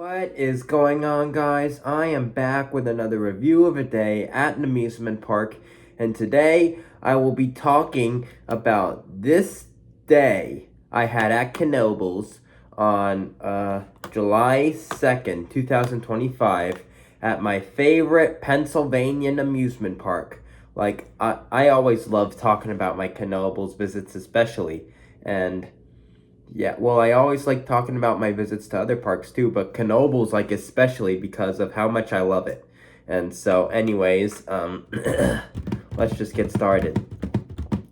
What is going on, guys? I am back with another review of a day at an amusement park, and today I will be talking about this day I had at Knoebels on July 2nd, 2025, at my favorite Pennsylvanian amusement park. I always love talking about my Knoebels visits, especially, and yeah, well, I always like talking about my visits to other parks too, but Knoebels, especially because of how much I love it. And so, anyways, let's just get started.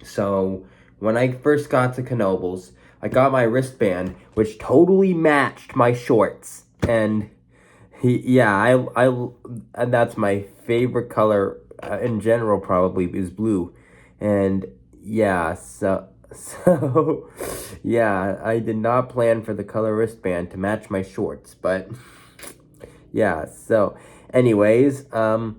So, when I first got to Knoebels, I got my wristband, which totally matched my shorts. And and that's my favorite color in general, probably is blue. And yeah, so yeah, I did not plan for the color wristband to match my shorts, but yeah. So, anyways, I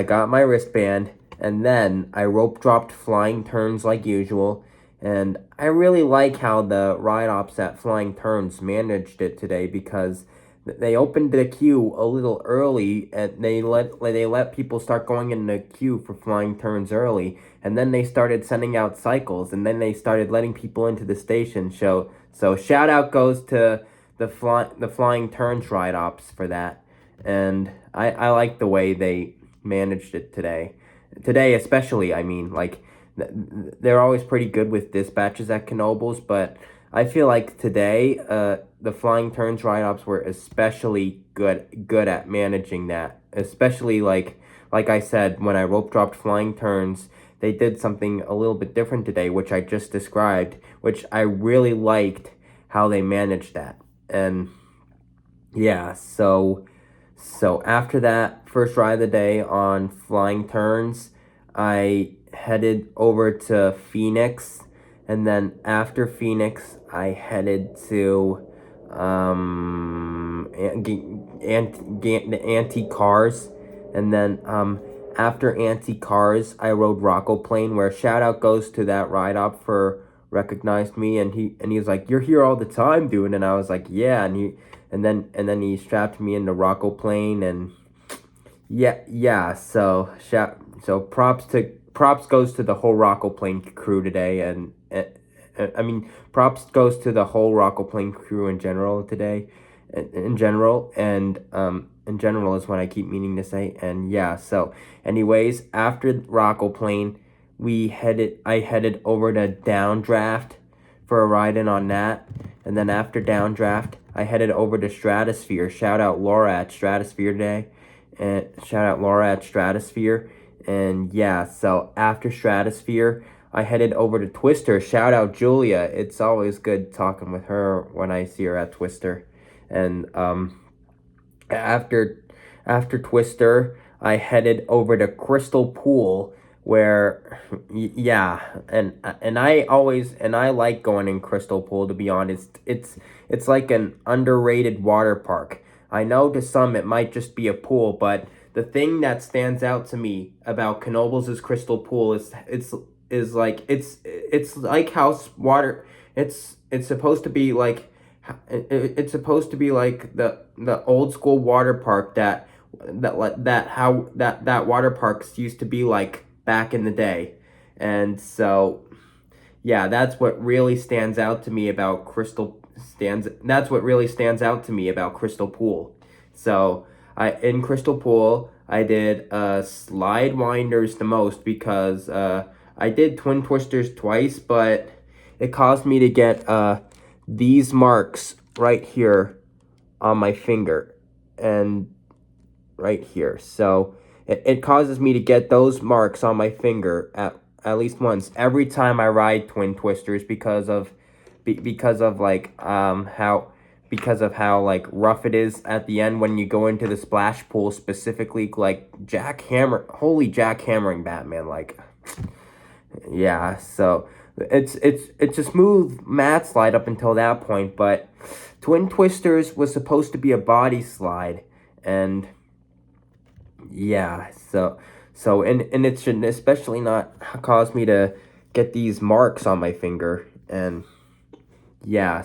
got my wristband, and then I rope dropped flying turns like usual. And I really like how the ride ops at Flying Turns managed it today because they opened the queue a little early, and they let people start going in the queue for Flying Turns early, and then they started sending out cycles, and then they started letting people into the station. So shout out goes to the Flying Turns ride ops for that, and I like the way they managed it today. Today especially, I mean, they're always pretty good with dispatches at Knoebels, but I feel like today, the Flying Turns ride ops were especially good at managing that. Especially like I said, when I rope dropped Flying Turns, they did something a little bit different today, which I just described, which I really liked how they managed that. And yeah, so after that first ride of the day on Flying Turns, I headed over to Phoenix, and then after Phoenix, I headed to the Antique Cars, and then after Antique Cars, I rode Rocco Plane, where shout out goes to that ride op for recognized me, and he was like, "You're here all the time, dude," and I was like, "Yeah," and then he strapped me in the Rocco Plane, and yeah. So props goes to the whole Rocco Plane crew today, and I mean props goes to the whole Rocco Plane crew in general today, in general is what I keep meaning to say, and yeah. So, anyways, after Rocco Plane, I headed over to Downdraft for a ride in on that, and then after Downdraft, I headed over to Stratosphere. Shout out Laura at Stratosphere today. And shout out Laura at Stratosphere. And yeah, so after Stratosphere, I headed over to Twister. Shout out Julia. It's always good talking with her when I see her at Twister. And after Twister, I headed over to Crystal Pool, where yeah, and I like going in Crystal Pool, to be honest. It's like an underrated water park. I know to some it might just be a pool, but the thing that stands out to me about Knoebels' Crystal Pool it's like house water. It's supposed to be like it's supposed to be like the old school water park that water parks used to be like back in the day. And so yeah, that's what really stands out to me about Crystal Pool. So in Crystal Pool, I did slide winders the most because I did twin twisters twice, but it caused me to get these marks right here on my finger and right here. So it causes me to get those marks on my finger at least once every time I ride twin twisters because of how like rough it is at the end when you go into the splash pool, specifically like jackhammering Batman, like yeah. So it's a smooth mat slide up until that point, but twin twisters was supposed to be a body slide, and yeah. And it should especially not cause me to get these marks on my finger, and yeah.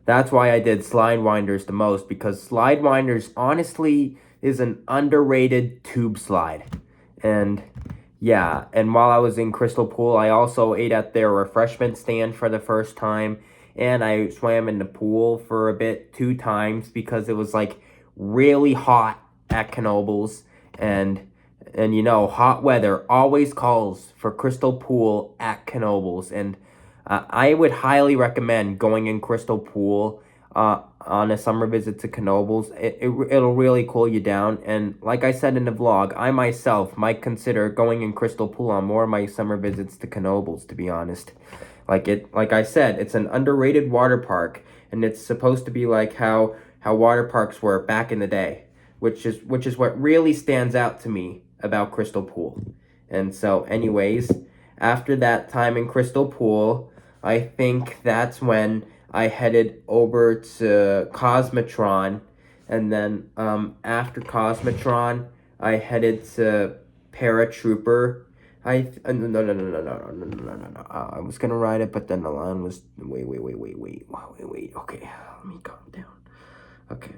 That's why I did slide winders the most, because slide winders honestly is an underrated tube slide. And yeah, and while I was in Crystal Pool, I also ate at their refreshment stand for the first time, and I swam in the pool for a bit 2 times because it was like really hot at Knoebels, and you know, hot weather always calls for Crystal Pool at Knoebels, and I would highly recommend going in Crystal Pool on a summer visit to Knoebels. It'll really cool you down. And like I said in the vlog, I myself might consider going in Crystal Pool on more of my summer visits to Knoebels, to be honest. Like I said, it's an underrated water park, and it's supposed to be like how water parks were back in the day, which is what really stands out to me about Crystal Pool. And so anyways, after that time in Crystal Pool, I think that's when I headed over to Cosmotron, and then after Cosmotron, I headed to Paratrooper. No. I was gonna ride it, but then the line was wait. Okay, let me calm down. Okay.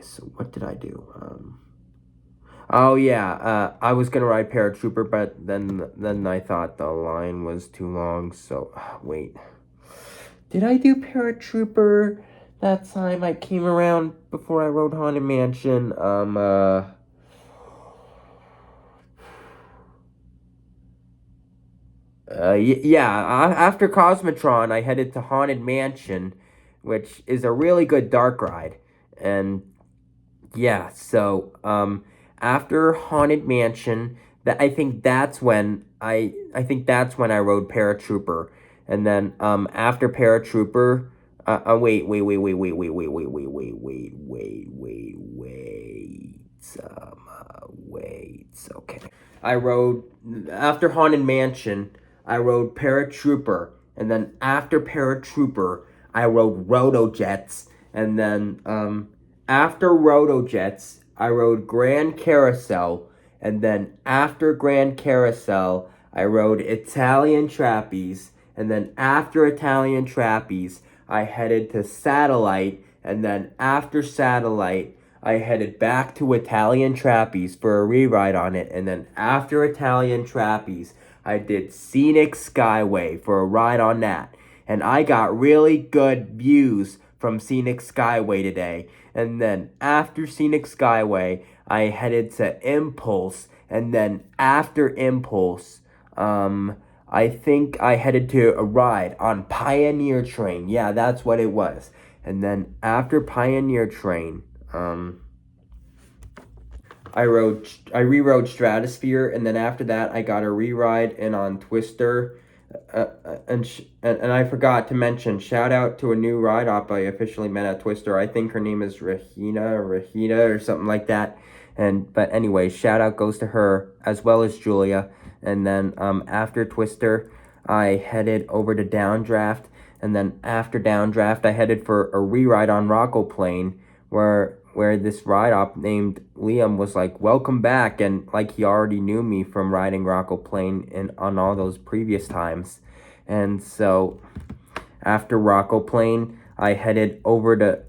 So what did I do? Oh yeah, I was gonna ride Paratrooper, but then I thought the line was too long. So wait, did I do Paratrooper that time I came around before I rode Haunted Mansion? Yeah. After Cosmotron, I headed to Haunted Mansion, which is a really good dark ride, and yeah, so after Haunted Mansion, that I think that's when I rode Paratrooper. And then after Paratrooper, wait. Okay. I rode after Haunted Mansion, I rode Paratrooper, and then after Paratrooper, I rode Rotojets, and then after Rotojets, I rode Grand Carousel, and then after Grand Carousel, I rode Italian Trapeze, and then after Italian Trapeze, I headed to Satellite, and then after Satellite, I headed back to Italian Trapeze for a re-ride on it, and then after Italian Trapeze, I did Scenic Skyway for a ride on that, and I got really good views from Scenic Skyway today. And then after Scenic Skyway, I headed to Impulse, and then after Impulse, I think I headed to a ride on Pioneer Train. Yeah, that's what it was. And then after Pioneer Train, I rewrote Stratosphere, and then after that, I got a re-ride in on Twister. And I forgot to mention, shout out to a new ride op I officially met at Twister. I think her name is Rahina or something like that. But anyway, shout out goes to her as well as Julia. And then after Twister, I headed over to Downdraft, and then after Downdraft, I headed for a re-ride on Rockleplane, where this ride op named Liam was like, welcome back, and like he already knew me from riding Rockleplane and on all those previous times. And so after Rockleplane, I headed over to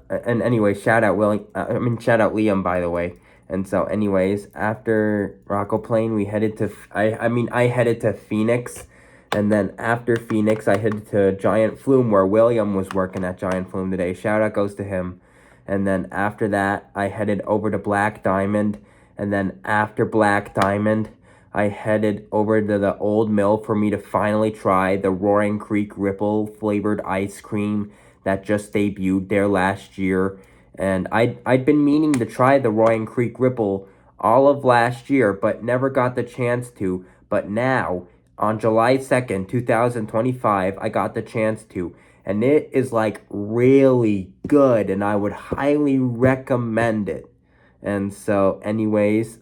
and anyway, shout out Liam, by the way. And so anyways, after Rockleplane, we headed to I headed to Phoenix. And then after Phoenix, I headed to Giant Flume, where William was working at Giant Flume today. Shout out goes to him. And then after that, I headed over to Black Diamond. And then after Black Diamond, I headed over to the Old Mill for me to finally try the Roaring Creek Ripple flavored ice cream that just debuted there last year. And I'd been meaning to try the Roaring Creek Ripple all of last year, but never got the chance to. But now, on July 2nd, 2025, I got the chance to. And it is like really good, and I would highly recommend it. And so anyways,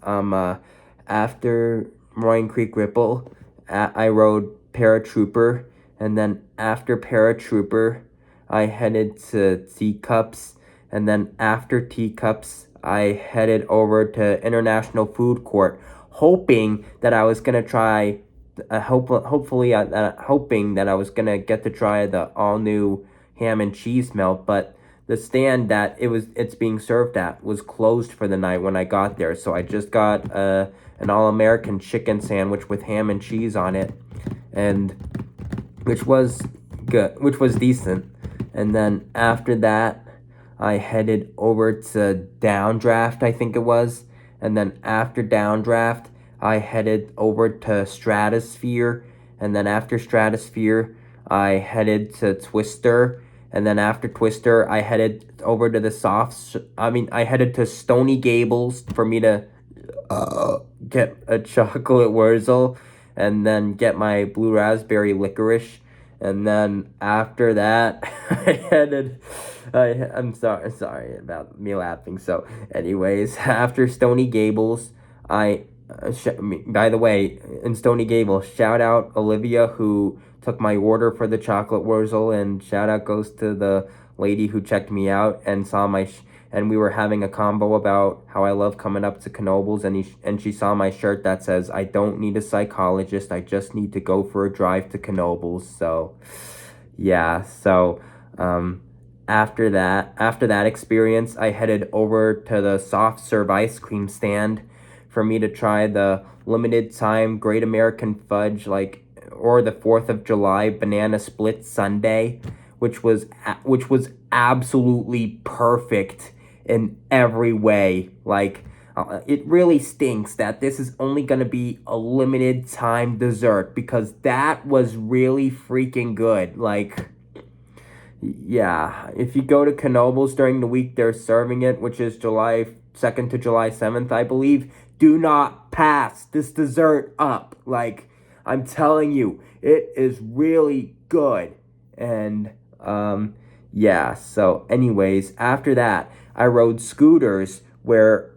after Roaring Creek Ripple, I rode Paratrooper, and then after Paratrooper, I headed to Teacups, and then after Teacups, I headed over to International Food Court, hoping that I was gonna try hoping that I was gonna get to try the all new ham and cheese melt, but the stand that it's being served at was closed for the night when I got there. So I just got an all-American chicken sandwich with ham and cheese on it, and which was good, which was decent. And then after that, I headed over to Downdraft, I think it was. And then after Downdraft, I headed over to Stratosphere. And then after Stratosphere, I headed to Twister. And then after Twister, I headed over to I headed to Stony Gables for me to get a chocolate Wurzel and then get my blue raspberry licorice. And then after that, I'm sorry about me laughing. So, anyways, after Stony Gables, by the way, in Stony Gables, shout out Olivia who took my order for the chocolate Wurzel, and shout out goes to the lady who checked me out and saw and we were having a combo about how I love coming up to Knoebels, and she saw my shirt that says, "I don't need a psychologist, I just need to go for a drive to Knoebels." So, yeah, so, after that experience, I headed over to the soft serve ice cream stand for me to try the limited time Great American Fudge, or the 4th of July banana split sundae, which was absolutely perfect in every way. It really stinks that this is only going to be a limited time dessert, because that was really freaking good. Yeah, if you go to Knoebels during the week they're serving it, which is July 2nd to July 7th, I believe, do not pass this dessert up. I'm telling you, it is really good. And, yeah, so anyways, after that, I rode scooters where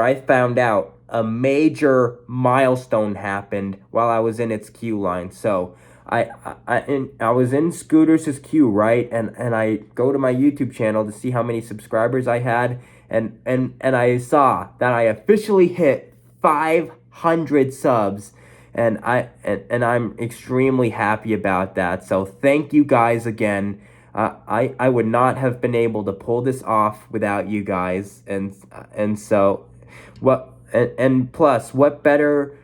I found out a major milestone happened while I was in its queue line. So I was in Scooters' queue, right? And I go to my YouTube channel to see how many subscribers I had, and I saw that I officially hit 500 subs, and I'm extremely happy about that. So thank you guys again. I would not have been able to pull this off without you guys, and so and plus what better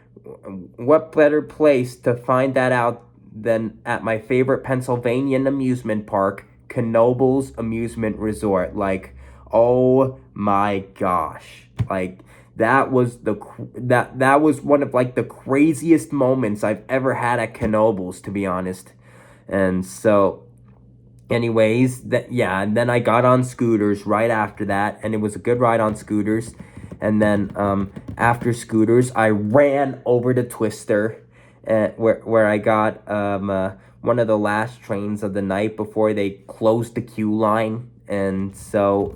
place to find that out than at my favorite Pennsylvanian amusement park, Knoebels Amusement Resort. Oh my gosh, that was that was one of the craziest moments I've ever had at Knoebels, to be honest. And so, anyways, and then I got on scooters right after that, and it was a good ride on scooters. And then after scooters, I ran over to Twister, where I got one of the last trains of the night before they closed the queue line. And so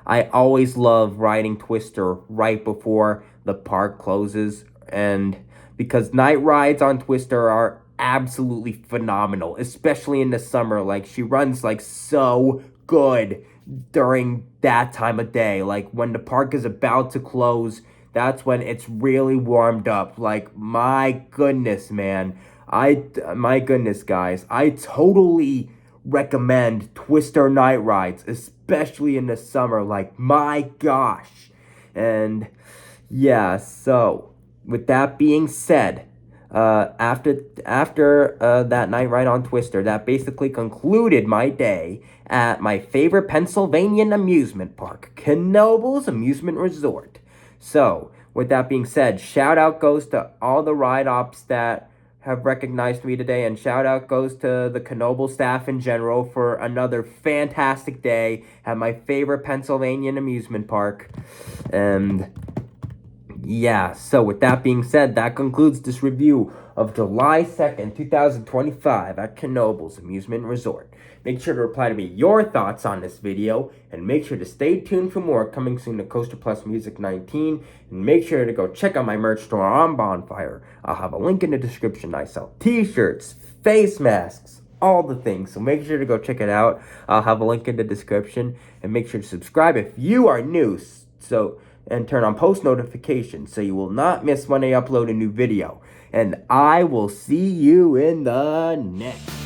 I always love riding Twister right before the park closes, and because night rides on Twister are absolutely phenomenal, especially in the summer. She runs so good during that time of day. When the park is about to close, that's when it's really warmed up. My goodness, man. My goodness, guys. I totally recommend Twister night rides, especially in the summer. My gosh. And yeah, so with that being said, after that night ride on Twister, that basically concluded my day at my favorite Pennsylvanian amusement park, Knoebels Amusement Resort. So, with that being said, shout out goes to all the ride ops that have recognized me today, and shout out goes to the Knoebels staff in general for another fantastic day at my favorite Pennsylvanian amusement park. And yeah, so with that being said, that concludes this review of July 2nd, 2025 at Knoebels Amusement Resort. Make sure to reply to me your thoughts on this video, and make sure to stay tuned for more coming soon to Coaster Plus Music 19, and make sure to go check out my merch store on Bonfire. I'll have a link in the description. I sell t-shirts, face masks, all the things, so make sure to go check it out. I'll have a link in the description, and make sure to subscribe if you are new, and turn on post notifications so you will not miss when I upload a new video. and I will see you in the next.